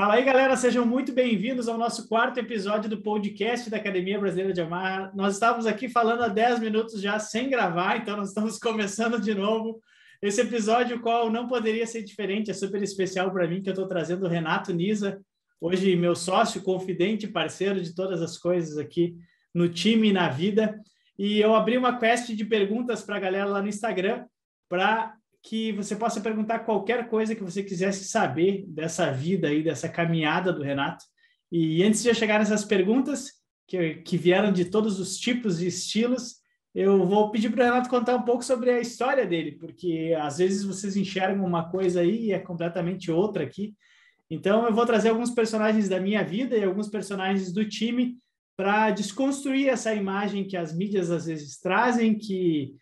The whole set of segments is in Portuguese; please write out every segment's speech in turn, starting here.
Fala aí, galera, sejam muito bem-vindos ao nosso quarto episódio do podcast da Academia Brasileira de Omaha. Nós estávamos aqui falando há 10 minutos já sem gravar, então nós estamos começando de novo. Esse episódio, o qual não poderia ser diferente, é super especial para mim, que eu estou trazendo o Renato Nisa, hoje meu sócio, confidente, parceiro de todas as coisas aqui no time e na vida. E eu abri uma quest de perguntas para a galera lá no Instagram, para que você possa perguntar qualquer coisa que você quisesse saber dessa vida aí, dessa caminhada do Renato. E antes de eu chegar nessas perguntas, que vieram de todos os tipos e estilos, eu vou pedir para o Renato contar um pouco sobre a história dele, porque às vezes vocês enxergam uma coisa aí e é completamente outra aqui. Então eu vou trazer alguns personagens da minha vida e alguns personagens do time para desconstruir essa imagem que as mídias às vezes trazem, que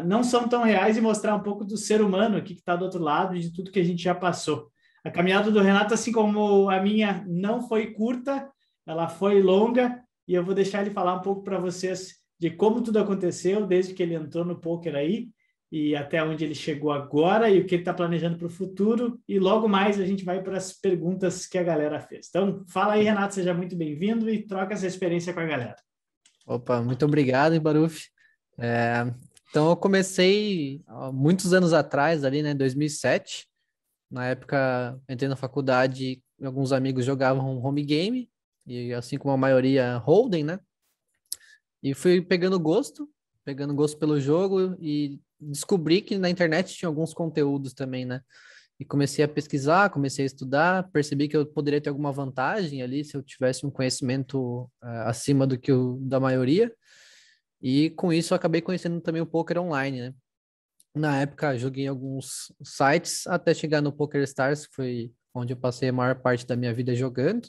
não são tão reais, e mostrar um pouco do ser humano aqui que está do outro lado, de tudo que a gente já passou. A caminhada do Renato, assim como a minha, não foi curta, ela foi longa, e eu vou deixar ele falar um pouco para vocês de como tudo aconteceu, desde que ele entrou no poker aí, e até onde ele chegou agora, e o que ele está planejando para o futuro, e logo mais a gente vai para as perguntas que a galera fez. Então, fala aí, Renato, seja muito bem-vindo e troca essa experiência com a galera. Opa, muito obrigado, Baruf. Então, eu comecei há muitos anos atrás, ali, né, em 2007. Na época, entrei na faculdade e alguns amigos jogavam home game, e assim como a maioria, Hold'em, né? E fui pegando gosto pelo jogo e descobri que na internet tinha alguns conteúdos também, né? E comecei a pesquisar, comecei a estudar, percebi que eu poderia ter alguma vantagem ali se eu tivesse um conhecimento acima do que o da maioria. E com isso eu acabei conhecendo também o poker online, né? Na época joguei em alguns sites até chegar no PokerStars, que foi onde eu passei a maior parte da minha vida jogando.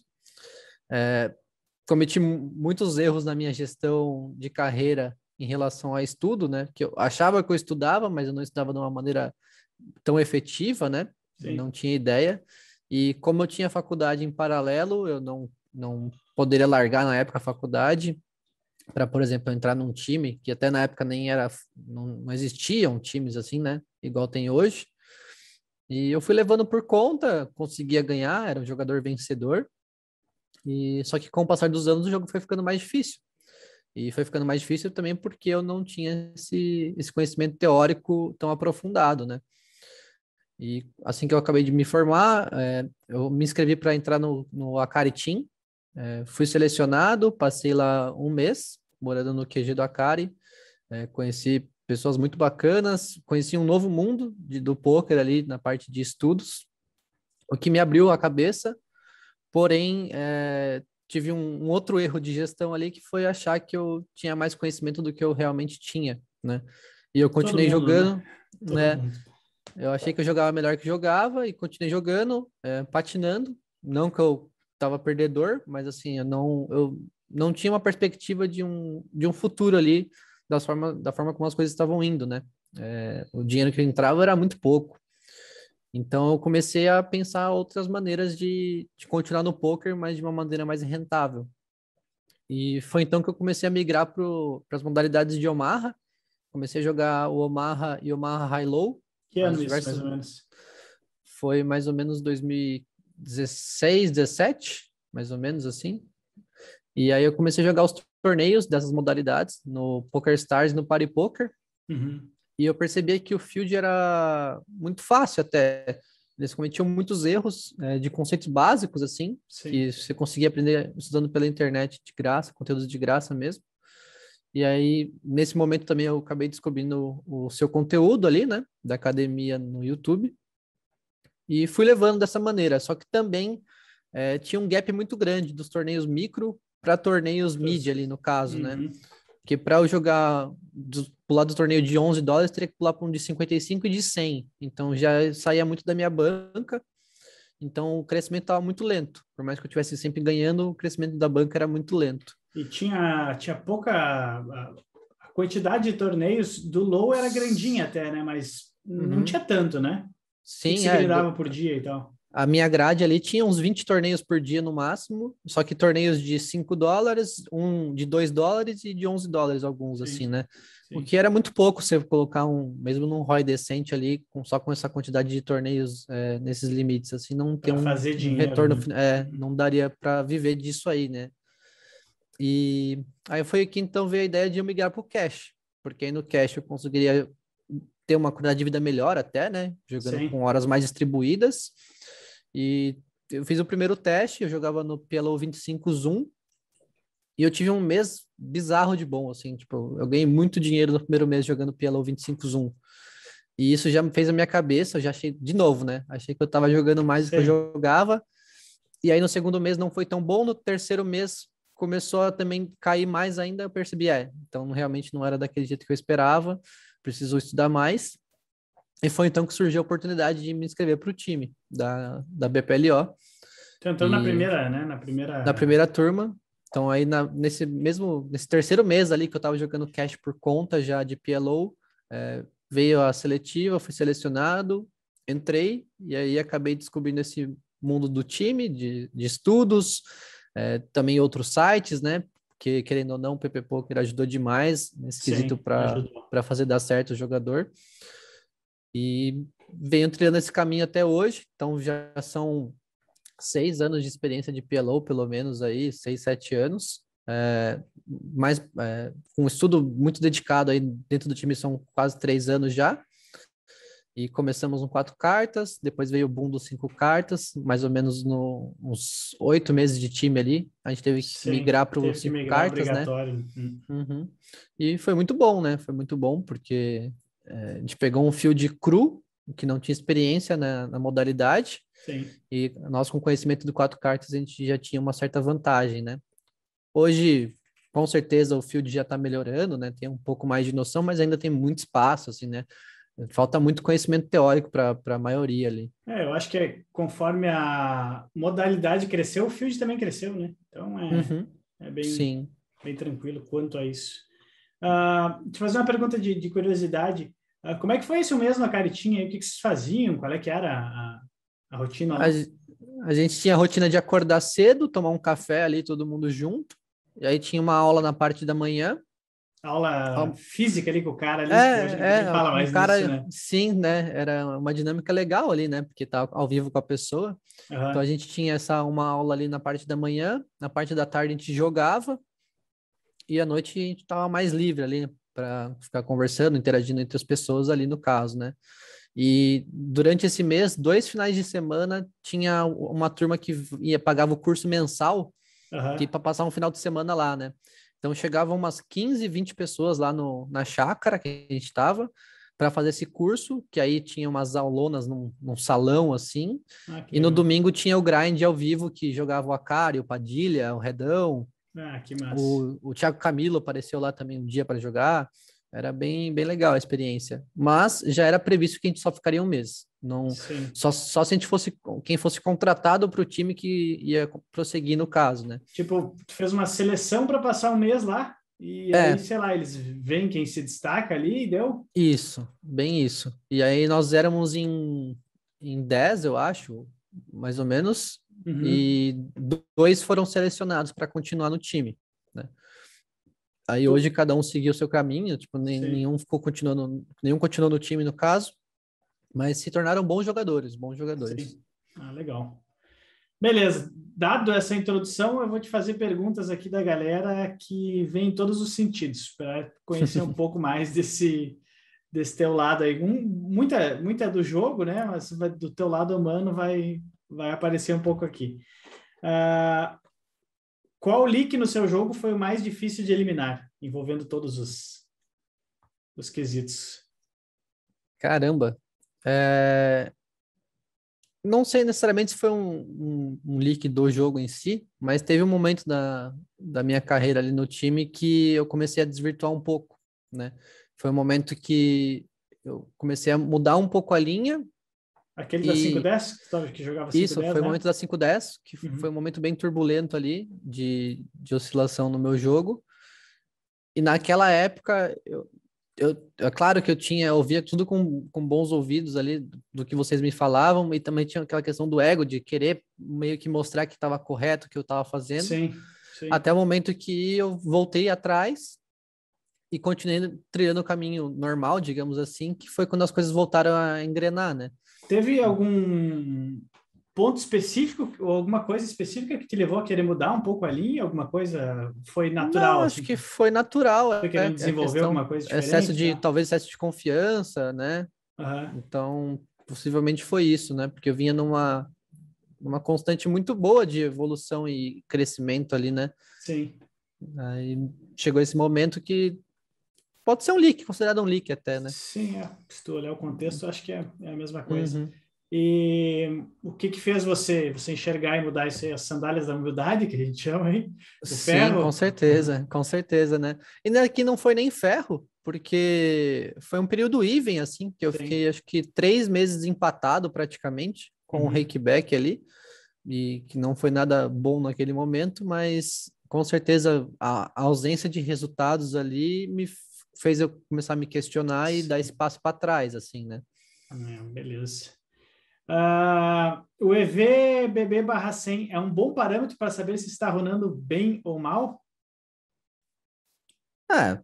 Cometi muitos erros na minha gestão de carreira em relação a estudo, né? Que eu achava que eu estudava, mas eu não estudava de uma maneira tão efetiva, né? Sim. Não tinha ideia. E como eu tinha faculdade em paralelo, eu não poderia largar na época a faculdade para, por exemplo, entrar num time, que até na época nem era, não existiam times assim, né? Igual tem hoje. E eu fui levando por conta, conseguia ganhar, era um jogador vencedor. E só que com o passar dos anos o jogo foi ficando mais difícil. E foi ficando mais difícil também porque eu não tinha esse conhecimento teórico tão aprofundado, né? E assim que eu acabei de me formar, eu me inscrevi para entrar no Akari Team. Fui selecionado, passei lá um mês morando no QG do Akari, conheci pessoas muito bacanas, conheci um novo mundo do poker ali na parte de estudos, o que me abriu a cabeça, porém tive um outro erro de gestão ali, que foi achar que eu tinha mais conhecimento do que eu realmente tinha, né? E eu continuei jogando, né? Eu achei que eu jogava melhor que jogava e continuei jogando, patinando, não que eu estava perdedor, mas assim, eu não tinha uma perspectiva de um futuro ali, da forma como as coisas estavam indo, né? O dinheiro que entrava era muito pouco. Então eu comecei a pensar outras maneiras de continuar no poker, mas de uma maneira mais rentável. E foi então que eu comecei a migrar para as modalidades de Omaha. Comecei a jogar o Omaha e o Omaha High-Low. Que ano isso, mais ou menos? Foi mais ou menos 2016, 17, mais ou menos assim. E aí eu comecei a jogar os torneios dessas modalidades no PokerStars e no Party Poker. Uhum. E eu percebia que o field era muito fácil até. Eles cometiam muitos erros de conceitos básicos, assim, Sim. Que você conseguia aprender estudando pela internet de graça, conteúdos de graça mesmo. E aí, nesse momento também eu acabei descobrindo o seu conteúdo ali, né, da academia no YouTube. E fui levando dessa maneira, só que também tinha um gap muito grande dos torneios micro para torneios mid ali, no caso, né? Porque para eu jogar, pular do torneio de $11, teria que pular para um de 55 e de 100. Então já saía muito da minha banca. Então o crescimento estava muito lento. Por mais que eu estivesse sempre ganhando, o crescimento da banca era muito lento. E tinha pouca... A quantidade de torneios do low era grandinha até, né? Mas não tinha tanto, né? Sim, o que você ganhava por dia e tal? a minha grade ali tinha uns 20 torneios por dia no máximo, só que torneios de $5, um de $2 e de $11, alguns assim, Sim, né? O sim. que era muito pouco você colocar mesmo num ROI decente ali, só com essa quantidade de torneios nesses limites, assim, não ter Para um, fazer um dinheiro, retorno, né? Uhum. não daria para viver disso aí, né? E aí foi que então veio a ideia de eu migrar para o Cash, porque aí no Cash eu conseguiria ter uma qualidade de vida melhor até, né? Jogando com Sim. horas mais distribuídas. E eu fiz o primeiro teste, eu jogava no PLO 25 Zoom, e eu tive um mês bizarro de bom, assim, tipo, eu ganhei muito dinheiro no primeiro mês jogando PLO 25 Zoom. E isso já me fez a minha cabeça, eu já achei, de novo, né? Achei que eu tava jogando mais do que eu Sim. jogava, e aí no segundo mês não foi tão bom, no terceiro mês começou a também cair mais ainda, eu percebi, então realmente não era daquele jeito que eu esperava, preciso estudar mais. E foi então que surgiu a oportunidade de me inscrever para o time da BPLO. Tu entrou na E primeira, né? na primeira turma, então aí nesse terceiro mês ali que eu estava jogando cash por conta já de PLO, veio a seletiva, fui selecionado, entrei e aí acabei descobrindo esse mundo do time, de estudos, também outros sites, né? Que querendo ou não, o PP Poker ajudou demais nesse quesito Sim, ajudou. para fazer dar certo o jogador. E venho trilhando esse caminho até hoje, então já são 6 anos de experiência de PLO, pelo menos aí, 6, 7 anos. Mas com um estudo muito dedicado aí dentro do time são quase 3 anos já. E começamos com 4 cartas, depois veio o boom dos 5 cartas, mais ou menos uns 8 meses de time ali. A gente teve que Sim, migrar para os teve que cinco migrar cartas, né? obrigatório. Uhum. E foi muito bom, né? Foi muito bom, porque a gente pegou um field cru, que não tinha experiência na modalidade, Sim. e nós, com conhecimento de 4 cartas, a gente já tinha uma certa vantagem, né? Hoje, com certeza, o field já está melhorando, né? Tem um pouco mais de noção, mas ainda tem muito espaço, assim, né? Falta muito conhecimento teórico para a maioria ali. Eu acho que conforme a modalidade cresceu, o field também cresceu, né? Então Uhum. é bem, Sim. bem tranquilo quanto a isso. Te fazer uma pergunta de curiosidade. Como é que foi isso mesmo na Caritinha? Aí? O que vocês faziam? Qual é que era a rotina A, lá? ge- a gente tinha a rotina de acordar cedo, tomar um café ali, todo mundo junto, e aí tinha uma aula na parte da manhã. Aula física ali com o cara ali, que hoje ninguém fala Um mais nisso, cara, né? sim, né? Era uma dinâmica legal ali, né? Porque tá ao vivo com a pessoa. Então a Aham. gente tinha uma aula ali na parte da manhã, na parte da tarde a gente jogava, e à noite a gente tava mais livre ali para ficar conversando, interagindo entre as pessoas ali no caso, né? E durante esse mês, 2 finais de semana, tinha uma turma que pagava o curso mensal que Aham. para passar um final de semana lá, né? Então chegavam umas 15, 20 pessoas lá na chácara que a gente estava para fazer esse curso, que aí tinha umas aulonas num salão assim, Que e no legal. domingo tinha o grind ao vivo que jogava o Akari, o Padilha, o Redão, Que massa. o Thiago Camilo apareceu lá também um dia para jogar. Era bem, bem legal a experiência. Mas já era previsto que a gente só ficaria um mês. Não, Sim. só se a gente fosse quem fosse contratado para o time que ia prosseguir no caso, né? Tipo, tu fez uma seleção para passar um mês lá, e aí, É, sei lá, eles veem quem se destaca ali e deu. isso, bem isso. E aí nós éramos em 10, eu acho, mais ou menos, Uhum. e dois foram selecionados para continuar no time, né? Aí Tu... hoje cada um seguiu o seu caminho, tipo, Sim, nenhum continuou no time no caso, mas se tornaram bons jogadores, bons jogadores. sim. Legal. Beleza. Dado essa introdução, eu vou te fazer perguntas aqui da galera que vem em todos os sentidos, para conhecer um pouco mais desse teu lado aí. Muita do jogo, né? Mas do teu lado humano vai aparecer um pouco aqui. Ah, qual leak no seu jogo foi o mais difícil de eliminar, envolvendo todos os quesitos? Caramba. É, Não sei necessariamente se foi um leak do jogo em si, mas teve um momento da minha carreira ali no time que eu comecei a desvirtuar um pouco, né? Foi um momento que eu comecei a mudar um pouco a linha Aquele da e 510, que jogava isso 510, foi o né? momento da 510, que foi um Uhum. momento bem turbulento ali de oscilação no meu jogo. E naquela época É claro que eu ouvia tudo com bons ouvidos ali do que vocês me falavam, e também tinha aquela questão do ego, de querer meio que mostrar que estava correto o que eu estava fazendo, Sim, sim. até o momento que eu voltei atrás e continuei trilhando o caminho normal, digamos assim, que foi quando as coisas voltaram a engrenar, né? Teve algum ponto específico ou alguma coisa específica que te levou a querer mudar um pouco a linha? Alguma coisa foi Não, natural, acho assim? que foi natural, Foi querendo é a desenvolver questão, alguma coisa diferente, tá? talvez excesso de confiança, né? Aham, Então, possivelmente foi isso, né? Porque eu vinha numa constante muito boa de evolução e crescimento ali, né? sim. Aí chegou esse momento que pode ser um leak, considerado um leak até, né? Sim, é. Se tu olhar o contexto, acho que é a mesma coisa. Uhum. E o que que fez você enxergar e mudar isso aí? As sandálias da humildade, que a gente chama aí? O Sim, ferro? com certeza, né? E aqui não foi nem ferro, porque foi um período even, assim, que eu Sim. fiquei, acho que 3 meses empatado praticamente com o Uhum. Rakeback ali, e que não foi nada bom naquele momento, mas com certeza a ausência de resultados ali fez eu começar a me questionar e dar Sim. espaço para trás, assim, né? Beleza. O EV/BB/100 é um bom parâmetro para saber se está runando bem ou mal? É,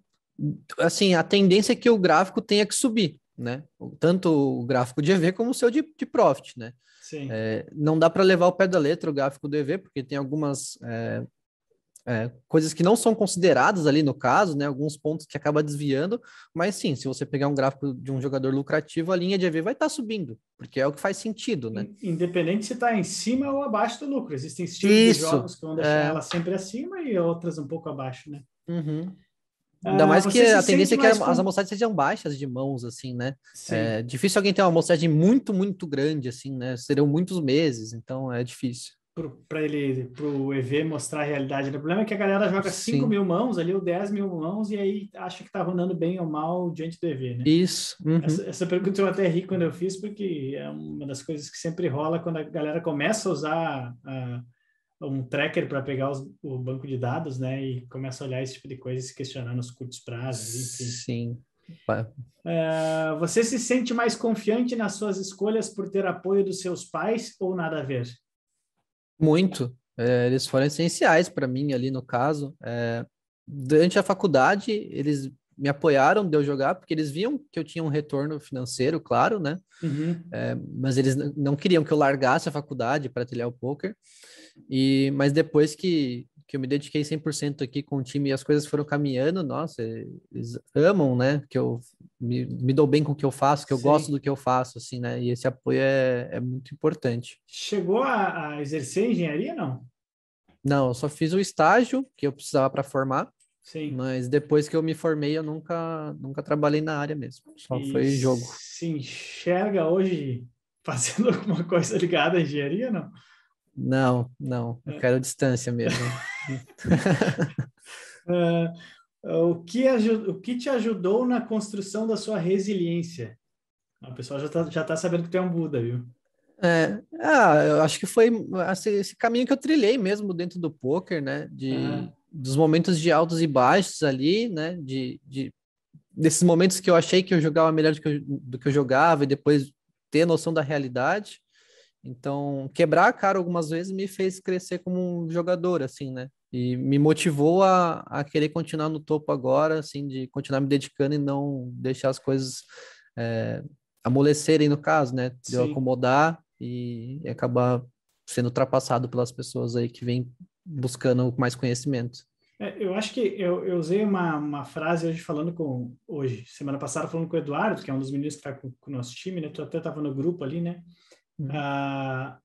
assim, a tendência é que o gráfico tenha que subir, né? Tanto o gráfico de EV como o seu de Profit, né? Sim. Não dá para levar ao pé da letra o gráfico do EV, porque tem algumas coisas que não são consideradas ali no caso, né? Alguns pontos que acaba desviando, mas sim, se você pegar um gráfico de um jogador lucrativo, a linha de EV vai estar subindo, porque é o que faz sentido, né? Independente se está em cima ou abaixo do lucro. Existem estilos de Isso. jogos que vão deixar ela sempre acima e outras um pouco abaixo, né? Uhum. Ainda mais que Você se a sente tendência é que mais as com... amostragens sejam baixas de mãos, assim, né? É Sim. difícil alguém ter uma amostragem muito, muito grande, assim, né? Serão muitos meses, então é difícil. Para o EV mostrar a realidade, né? O problema é que a galera joga 5 Sim, mil mãos ali, ou 10 mil mãos, e aí acha que está runando bem ou mal diante do EV, né? isso. Essa, Uhum. essa pergunta eu até ri quando eu fiz, porque é uma das coisas que sempre rola quando a galera começa a usar um tracker para pegar o banco de dados, né? E começa a olhar esse tipo de coisa e se questionar nos curtos prazos, enfim. Sim. Você se sente mais confiante nas suas escolhas por ter apoio dos seus pais ou nada a ver? Muito. Eles foram essenciais para mim ali no caso. Durante a faculdade, eles me apoiaram de eu jogar, porque eles viam que eu tinha um retorno financeiro, claro, né? Uhum. Mas eles não queriam que eu largasse a faculdade para trilhar o poker. Mas depois que eu me dediquei 100% aqui com o time e as coisas foram caminhando, nossa, eles amam, né? Que eu me dou bem com o que eu faço, que eu gosto Sim. do que eu faço, assim, né? E esse apoio é muito importante. Chegou a exercer engenharia, não? Não, eu só fiz o estágio que eu precisava para formar, Sim. mas depois que eu me formei, eu nunca trabalhei na área mesmo. Só E foi jogo. se enxerga hoje fazendo alguma coisa ligada à engenharia, não? Não, não, eu É. quero distância mesmo. Ah, o que te ajudou na construção da sua resiliência? O pessoal já tá sabendo que tu é um Buda, viu? Eu acho que foi assim, esse caminho que eu trilhei mesmo dentro do poker, né? Aham. Dos momentos de altos e baixos ali, né? Desses momentos que eu achei que eu jogava melhor do que eu jogava e depois ter noção da realidade. Então, quebrar a cara algumas vezes me fez crescer como um jogador, assim, né? E me motivou a querer continuar no topo agora, assim, de continuar me dedicando e não deixar as coisas é, amolecerem, no caso, né? De eu Sim. acomodar e acabar sendo ultrapassado pelas pessoas aí que vêm buscando mais conhecimento. Eu acho que eu usei uma frase hoje, semana passada, falando com o Eduardo, que é um dos meninos que está com o nosso time, né? Tu até estava no grupo ali, né? Uhum. Ah,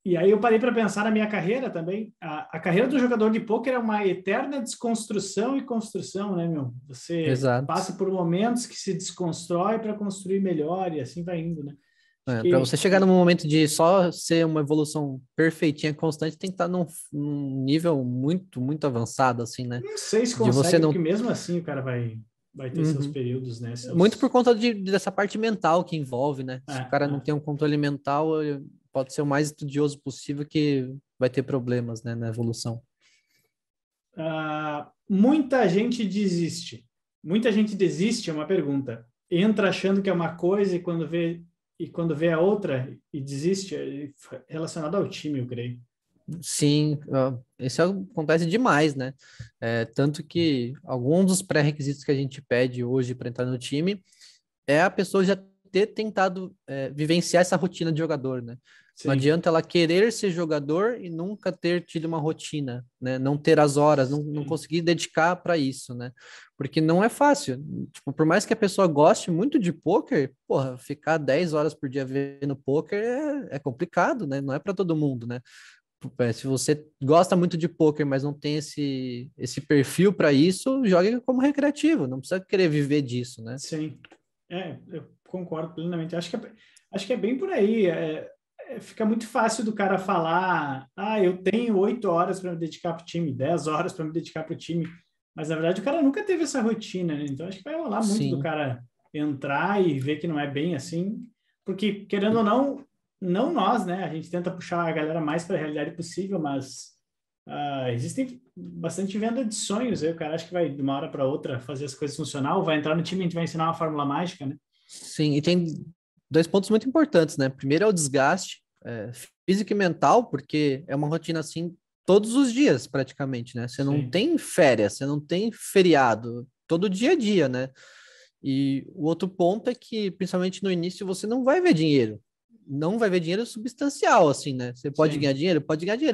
e aí eu parei para pensar na minha carreira também. A carreira do jogador de pôquer é uma eterna desconstrução e construção, né, meu? Você Exato. passa por momentos que se desconstrói para construir melhor e assim vai indo, né? Acho Para você que chegar num momento de só ser uma evolução perfeitinha, constante, tem que estar num nível muito, muito avançado, assim, né? não sei se De você consegue, porque não. mesmo assim o cara vai ter seus Uhum. períodos, né? Muito por Seus... conta dessa parte mental que envolve, né? Se o Ah, cara não ah. tem um controle mental, ele pode ser o mais estudioso possível que vai ter problemas, né, na evolução. Muita gente desiste. muita gente desiste, é uma pergunta. Entra achando que é uma coisa e quando vê a outra e desiste, é relacionado ao time, eu creio. Sim, isso acontece demais, né? Tanto que alguns dos pré-requisitos que a gente pede hoje para entrar no time é a pessoa já ter tentado vivenciar essa rotina de jogador, né? Não Sim, adianta ela querer ser jogador e nunca ter tido uma rotina, né? Não ter as horas, não sim, conseguir dedicar para isso, né? Porque não é fácil. Tipo, por mais que a pessoa goste muito de pôquer, porra, ficar 10 horas por dia vendo pôquer é complicado, né? Não é para todo mundo, né? Se você gosta muito de pôquer, mas não tem esse perfil para isso, jogue como recreativo, não precisa querer viver disso, né? sim. Eu concordo plenamente. Acho que é bem por aí. Fica muito fácil do cara falar, eu tenho 8 horas para me dedicar para o time, 10 horas para me dedicar para o time. Mas, na verdade, o cara nunca teve essa rotina, né? Então, acho que vai rolar muito do Sim. cara entrar e ver que não é bem assim. Porque, querendo ou não, não nós, né? A gente tenta puxar a galera mais para a realidade possível, mas existem bastante venda de sonhos. Aí o cara acha que vai, de uma hora para outra, fazer as coisas funcionar, ou vai entrar no time e a gente vai ensinar uma fórmula mágica, né? Sim, e tem dois pontos muito importantes, né? Primeiro é o desgaste físico e mental, porque é uma rotina assim todos os dias, praticamente, né? Você não Sim, tem férias, você não tem feriado, todo dia a dia, né? E o outro ponto é que, principalmente no início, você não vai ver dinheiro. Não vai ver dinheiro substancial, assim, né? Você sim, pode ganhar dinheiro,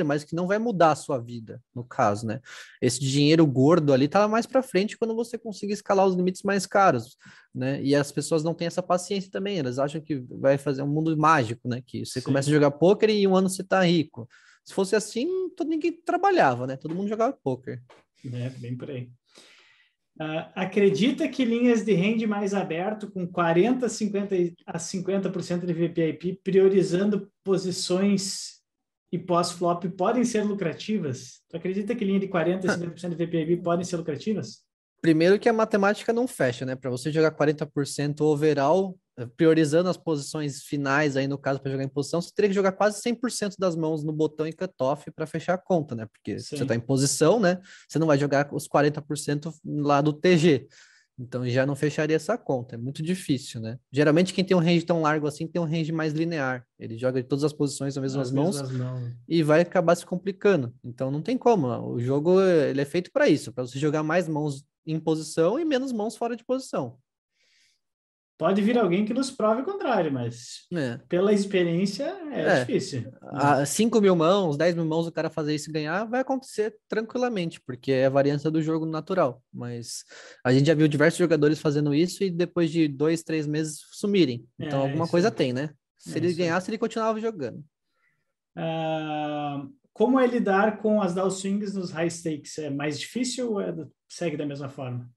mas que não vai mudar a sua vida, no caso, né? Esse dinheiro gordo ali tá lá mais para frente quando você conseguir escalar os limites mais caros, né? E as pessoas não têm essa paciência também, elas acham que vai fazer um mundo mágico, né? Que você começa a sim. jogar pôquer e em um ano você tá rico. Se fosse assim, ninguém trabalhava, né? Todo mundo jogava pôquer. É, bem por aí. Acredita que linhas de rende mais aberto, com 40 a 50% de VPIP, priorizando posições e pós-flop, podem ser lucrativas? Tu acredita que linha de 40 a 50% de VPIP podem ser lucrativas? Primeiro que a matemática não fecha, né? Para você jogar 40% overall, priorizando as posições finais aí no caso para jogar em posição, você teria que jogar quase 100% das mãos no botão e cutoff para fechar a conta, né? Porque você está em Sim, posição, né? Você não vai jogar os 40% lá do TG. Então já não fecharia essa conta, é muito difícil, né? Geralmente quem tem um range tão largo assim tem um range mais linear. Ele joga de todas as posições nas mesmas as mãos mesmas mãos. e vai acabar se complicando. Então não tem como. O jogo ele é feito para isso, para você jogar mais mãos em posição e menos mãos fora de posição. Pode vir alguém que nos prove o contrário, mas É, pela experiência é é. difícil, né? A 5 mil mãos, 10 mil mãos, o cara fazer isso e ganhar vai acontecer tranquilamente, porque é a variância do jogo natural. Mas a gente já viu diversos jogadores fazendo isso e depois de 2, 3 meses sumirem. Então alguma Isso coisa aí. tem, né? Se É ele isso aí. ganhasse, ele continuava jogando. Como é lidar com as downswings nos high stakes? É mais difícil ou segue da mesma forma?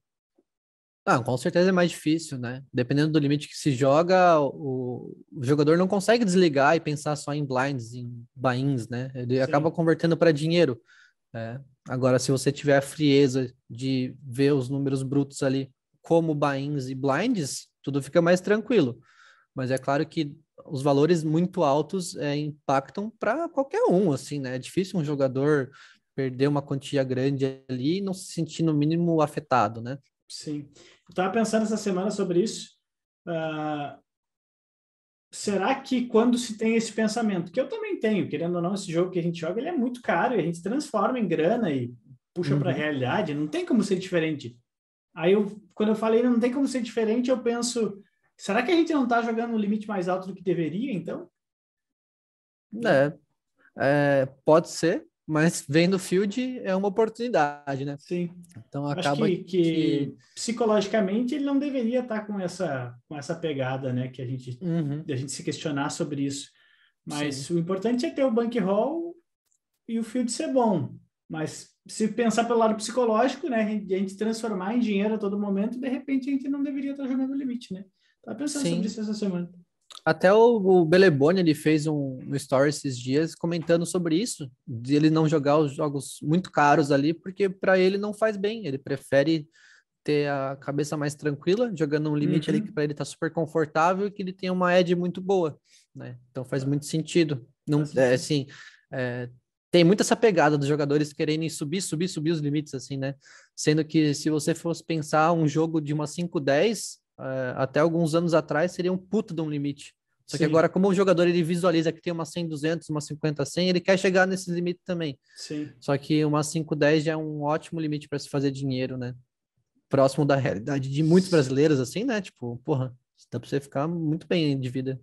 Ah, com certeza é mais difícil, né? Dependendo do limite que se joga, o jogador não consegue desligar e pensar só em blinds, em buy-ins, né? Ele acaba Sim, convertendo para dinheiro. É. Agora, se você tiver a frieza de ver os números brutos ali como buy-ins e blinds, tudo fica mais tranquilo. Mas é claro que os valores muito altos impactam para qualquer um, assim, né? É difícil um jogador perder uma quantia grande ali e não se sentir no mínimo afetado, né? sim. Eu estava pensando essa semana sobre isso. Ah, será que quando se tem esse pensamento, que eu também tenho, querendo ou não, esse jogo que a gente joga, ele é muito caro e a gente transforma em grana e puxa para a Uhum. realidade, não tem como ser diferente. Quando eu falei não tem como ser diferente, eu penso, será que a gente não está jogando no limite mais alto do que deveria, então? Né? É, pode ser, mas vendo o field é uma oportunidade, né? Sim. Então Acho acaba que. que psicologicamente ele não deveria estar com essa pegada, né? Uhum, De a gente se questionar sobre isso. Mas sim, o importante é ter o bankroll e o field ser bom. Mas se pensar pelo lado psicológico, né? De a gente transformar em dinheiro a todo momento, de repente a gente não deveria estar jogando no limite, né? Tava pensando sobre sim. isso essa semana. Até o Beleboni ele fez um story esses dias comentando sobre isso, de ele não jogar os jogos muito caros ali, porque para ele não faz bem. Ele prefere ter a cabeça mais tranquila, jogando um limite ali que Uhum. para ele tá super confortável e que ele tem uma edge muito boa, né? Então faz muito sentido. Não, Faz sentido. assim, tem muito essa pegada dos jogadores quererem subir os limites, assim, né? Sendo que se você fosse pensar um jogo de uma 5-10, até alguns anos atrás seria um puto de um limite. Só que agora, Sim, como o jogador ele visualiza que tem uma 100-200, uma 50-100, ele quer chegar nesse limite também. sim. Só que uma 5-10 já é um ótimo limite para se fazer dinheiro, né? Próximo da realidade de muitos brasileiros, assim, né? Tipo, porra, dá para você ficar muito bem de vida.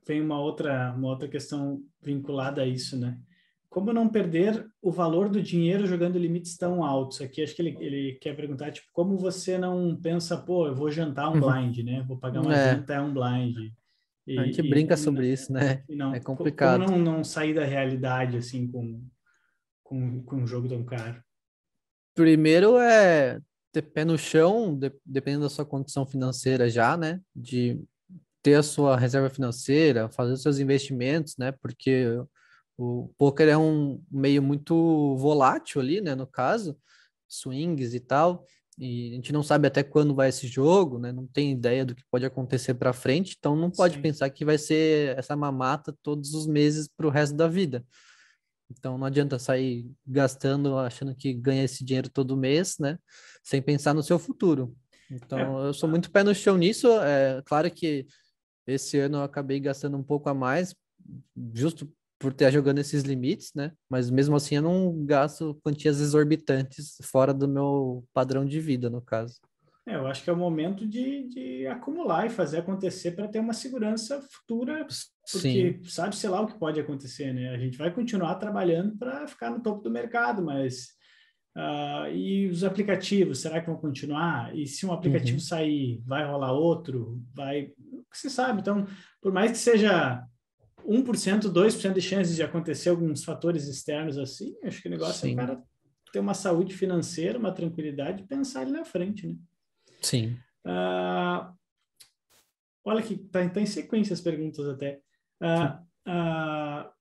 Vem uma outra questão vinculada a isso, né? Como não perder o valor do dinheiro jogando limites tão altos? Aqui acho que ele quer perguntar, tipo, como você não pensa, pô, eu vou jantar um blind, né? Vou pagar uma É, janta, é um blind. a gente E, brinca e, sobre isso, né? e É não, como complicado. não sair da realidade, assim, com um jogo tão caro? Primeiro é ter pé no chão, dependendo da sua condição financeira já, né? De ter a sua reserva financeira, fazer os seus investimentos, né? Porque o poker é um meio muito volátil ali, né? No caso, swings e tal. E a gente não sabe até quando vai esse jogo, né? Não tem ideia do que pode acontecer para frente, então não pode Sim. pensar que vai ser essa mamata todos os meses para o resto da vida. Então não adianta sair gastando, achando que ganha esse dinheiro todo mês, né? Sem pensar no seu futuro. É, Então eu sou muito pé no chão nisso. É claro que esse ano eu acabei gastando um pouco a mais, justo por ter jogando esses limites, né? Mas mesmo assim eu não gasto quantias exorbitantes fora do meu padrão de vida, no caso. eu acho que é o momento de acumular e fazer acontecer para ter uma segurança futura, Sim. porque sabe, sei lá o que pode acontecer, né? A gente vai continuar trabalhando para ficar no topo do mercado, mas e os aplicativos, será que vão continuar? E se um aplicativo Uhum. sair, vai rolar outro? Vai. Você sabe, então, por mais que seja 1%, 2% de chances de acontecer alguns fatores externos assim, acho que o negócio é o Sim. cara ter uma saúde financeira, uma tranquilidade e pensar ali na frente, né? Sim. Ah, olha que tá em sequência as perguntas até.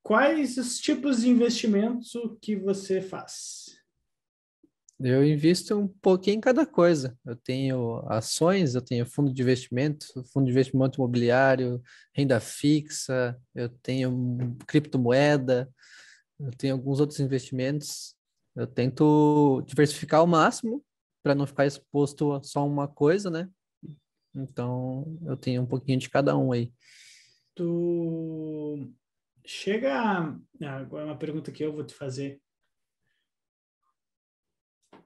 Quais os tipos de investimentos que você faz? Eu invisto um pouquinho em cada coisa. Eu tenho ações, eu tenho fundo de investimento imobiliário, renda fixa, eu tenho criptomoeda, eu tenho alguns outros investimentos. Eu tento diversificar ao máximo para não ficar exposto a só uma coisa, né? Então, eu tenho um pouquinho de cada um aí. Tu chega. Agora é uma pergunta que eu vou te fazer.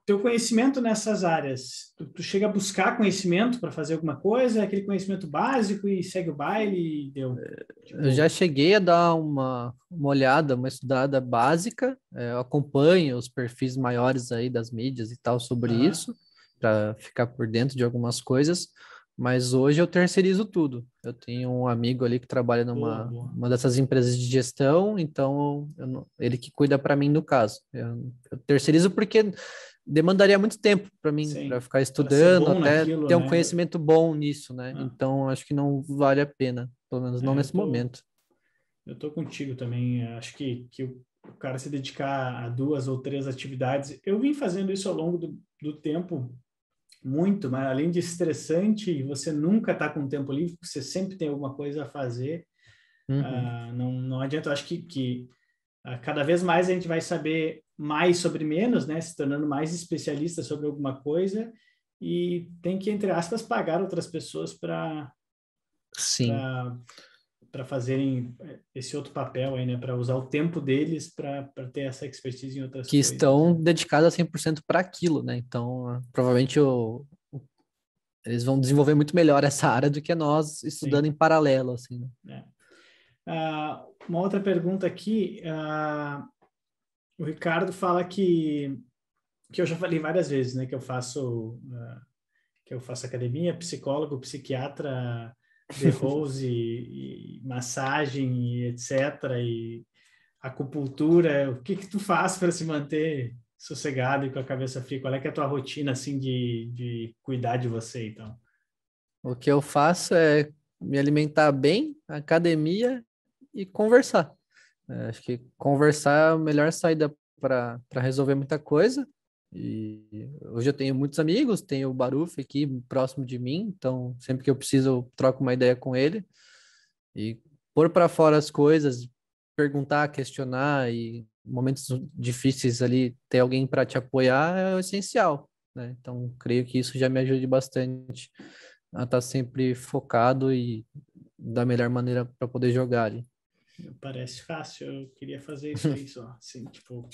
Teu conhecimento nessas áreas, tu chega a buscar conhecimento para fazer alguma coisa? É aquele conhecimento básico e segue o baile e deu. Eu já Tipo, cheguei a dar uma olhada, uma estudada básica, eu acompanho os perfis maiores aí das mídias e tal sobre aham, isso, para ficar por dentro de algumas coisas, mas hoje eu terceirizo tudo. Eu tenho um amigo ali que trabalha boa, numa boa. uma dessas empresas de gestão, então ele que cuida para mim no caso. Eu terceirizo porque demandaria muito tempo para mim, para Sim. ficar Para ser estudando, bom até naquilo, ter um né? conhecimento bom nisso, né? Ah, Então acho que não vale a pena, pelo menos não eu nesse tô, momento. eu tô contigo também. Acho que o cara se dedicar a duas ou três atividades. Eu vim fazendo isso ao longo do tempo muito, mas além de estressante, e você nunca está com tempo livre, você sempre tem alguma coisa a fazer. Uhum. Não adianta, eu acho que cada vez mais a gente vai saber mais sobre menos, né? Se tornando mais especialista sobre alguma coisa e tem que, entre aspas, pagar outras pessoas Sim, para fazerem esse outro papel aí, né? Para usar o tempo deles para ter essa expertise em outras que coisas. estão dedicadas 100% para aquilo, né? Então, provavelmente eles vão desenvolver muito melhor essa área do que nós estudando Sim, em paralelo, assim, né? né? Uma outra pergunta aqui, o Ricardo fala que eu já falei várias vezes, né? Que eu faço academia, psicólogo, psiquiatra, de Rose e massagem e etc. E acupuntura. O que tu faz para se manter sossegado e com a cabeça fria? Qual é que é a tua rotina assim de cuidar de você, então? O que eu faço é me alimentar bem, academia e conversar. Acho que conversar é a melhor saída para resolver muita coisa. E hoje eu tenho muitos amigos, tenho o Baruf aqui próximo de mim, então sempre que eu preciso eu troco uma ideia com ele. E pôr para fora as coisas, perguntar, questionar e momentos difíceis ali, ter alguém para te apoiar é o essencial, né? Então, creio que isso já me ajude bastante a estar sempre focado e da melhor maneira para poder jogar ali. Parece fácil, eu queria fazer isso aí só, assim, tipo...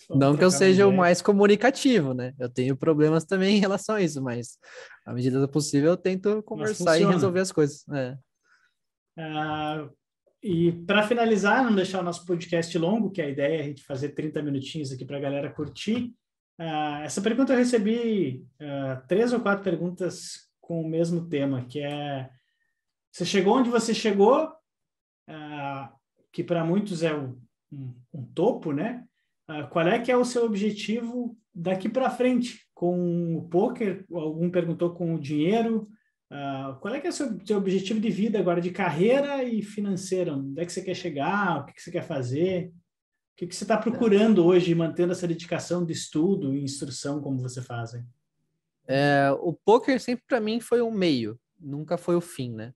Vamos Não que eu trocar uma seja o ideia. mais comunicativo, né? Eu tenho problemas também em relação a isso, mas à medida do possível eu tento Mas conversar e funciona. resolver as coisas. Ah, e para finalizar, não deixar o nosso podcast longo, que a ideia é a gente fazer 30 minutinhos aqui para a galera curtir. Essa pergunta eu recebi 3 ou 4 perguntas com o mesmo tema, que é: você chegou onde você chegou, que para muitos é um topo, né? Qual é que é o seu objetivo daqui para frente com o poker? Algum perguntou com o dinheiro. Qual é que é o seu objetivo de vida agora, de carreira e financeira? Onde é que você quer chegar? O que você quer fazer? O que você está procurando hoje, mantendo essa dedicação de estudo e instrução como você faz? Hein? O poker sempre para mim foi um meio, nunca foi o fim, né?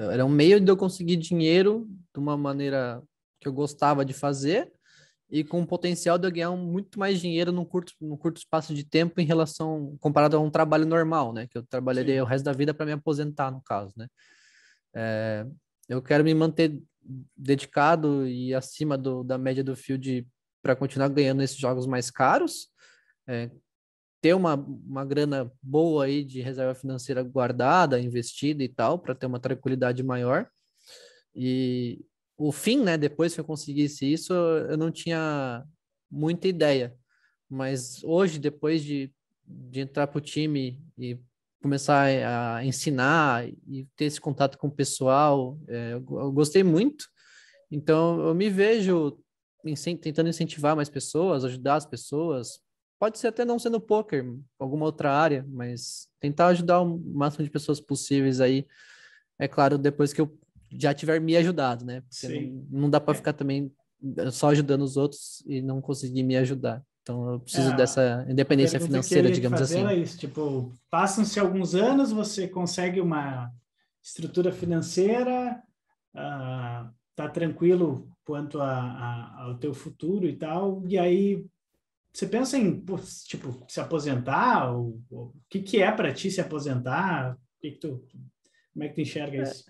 Era um meio de eu conseguir dinheiro de uma maneira que eu gostava de fazer e com o potencial de eu ganhar muito mais dinheiro num curto espaço de tempo em relação, comparado a um trabalho normal, né? Que eu trabalharia o resto da vida para me aposentar, no caso, né? Eu quero me manter dedicado e acima da média do field para continuar ganhando esses jogos mais caros, ter uma grana boa aí de reserva financeira guardada, investida e tal, para ter uma tranquilidade maior. E o fim, né, depois que eu conseguisse isso, eu não tinha muita ideia. Mas hoje, depois de entrar para o time e começar a ensinar e ter esse contato com o pessoal, eu gostei muito. Então, eu me vejo tentando incentivar mais pessoas, ajudar as pessoas. Pode ser até não sendo poker, alguma outra área, mas tentar ajudar o máximo de pessoas possíveis aí. É claro, depois que eu já tiver me ajudado, né? Porque não dá para ficar também só ajudando os outros e não conseguir me ajudar. Então, eu preciso dessa A independência pergunta que eu financeira, ia te digamos fazer assim. era isso, tipo, passam-se alguns anos, você consegue uma estrutura financeira, tá tranquilo quanto ao teu futuro e tal, e aí você pensa em, tipo, se aposentar? O que é para ti se aposentar? Como é que tu enxerga isso?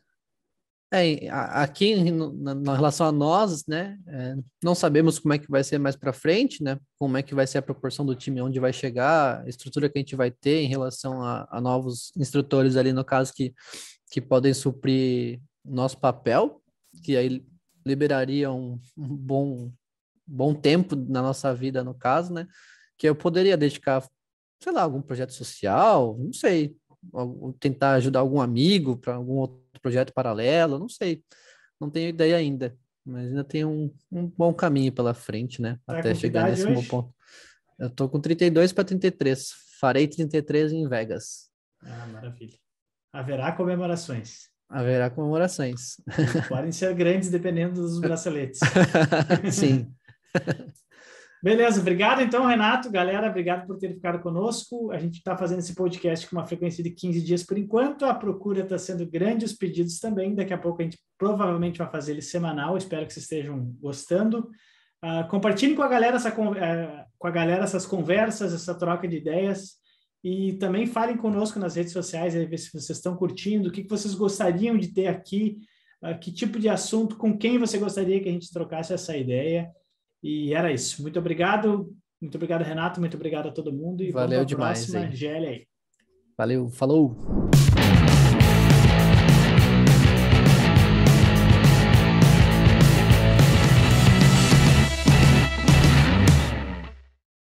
Aqui na relação a nós, né, não sabemos como é que vai ser mais para frente, né, como é que vai ser a proporção do time, onde vai chegar, a estrutura que a gente vai ter em relação a novos instrutores ali, no caso, que podem suprir o nosso papel, que aí liberaria um bom tempo na nossa vida, no caso, né, que eu poderia dedicar, sei lá, algum projeto social, não sei, tentar ajudar algum amigo para algum outro projeto paralelo, não sei, não tenho ideia ainda, mas ainda tem um bom caminho pela frente, né, Tá até com que chegar idade nesse meu hoje? ponto. Eu tô com 32 para 33, farei 33 em Vegas. Maravilha. Haverá comemorações. Haverá comemorações. E podem ser grandes dependendo dos braceletes. Sim. Beleza, obrigado então, Renato. Galera, obrigado por ter ficado conosco. A gente está fazendo esse podcast com uma frequência de 15 dias por enquanto. A procura está sendo grande, os pedidos também. Daqui a pouco a gente provavelmente vai fazer ele semanal. Espero que vocês estejam gostando. Compartilhem com a galera essas conversas, essa troca de ideias. E também falem conosco nas redes sociais, aí ver se vocês estão curtindo, o que vocês gostariam de ter aqui, que tipo de assunto, com quem você gostaria que a gente trocasse essa ideia. E era isso. Muito obrigado, Renato. Muito obrigado a todo mundo. E vamos para Valeu a demais próxima. aí. GL aí. Valeu, falou!